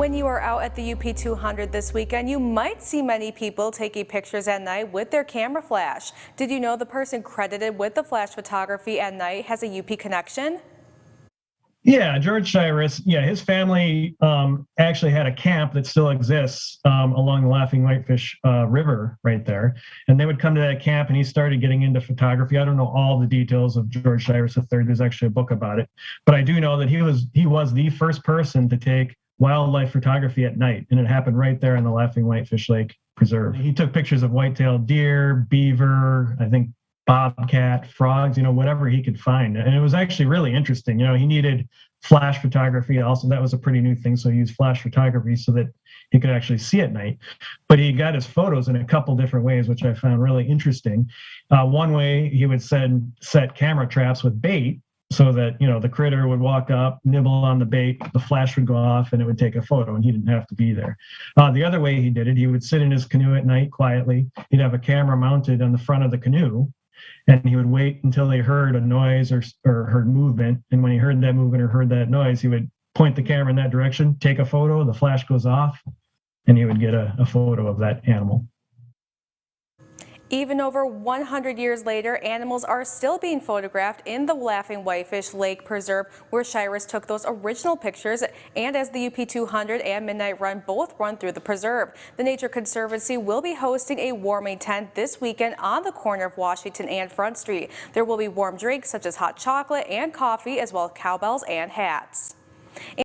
When you are out at the UP 200 this weekend, you might see many people taking pictures at night with their camera flash. Did you know the person credited with the flash photography at night has a UP connection? Yeah, George Shiras, his family actually had a camp that still exists along the Laughing Whitefish River right there. And they would come to that camp and he started getting into photography. I don't know all the details of George Shiras III. There's actually a book about it. But I do know that he was the first person to take wildlife photography at night. And it happened right there in the Laughing Whitefish Lake Preserve. He took pictures of white-tailed deer, beaver, I think bobcat, frogs, whatever he could find. And it was actually really interesting. He needed flash photography also. That was a pretty new thing. So he used flash photography so that he could actually see at night. But he got his photos in a couple different ways, which I found really interesting. One way he would set camera traps with bait so that, the critter would walk up, nibble on the bait, the flash would go off and it would take a photo and he didn't have to be there. The other way he did it, he would sit in his canoe at night quietly. He'd have a camera mounted on the front of the canoe. And he would wait until they heard a noise or heard movement. And when he heard that movement or heard that noise, he would point the camera in that direction, take a photo, the flash goes off, and he would get a photo of that animal. Even over 100 years later, animals are still being photographed in the Laughing Whitefish Lake Preserve, where Shiras took those original pictures, and as the UP 200 and Midnight Run both run through the preserve. The Nature Conservancy will be hosting a warming tent this weekend on the corner of Washington and Front Street. There will be warm drinks such as hot chocolate and coffee, as well as cowbells and hats.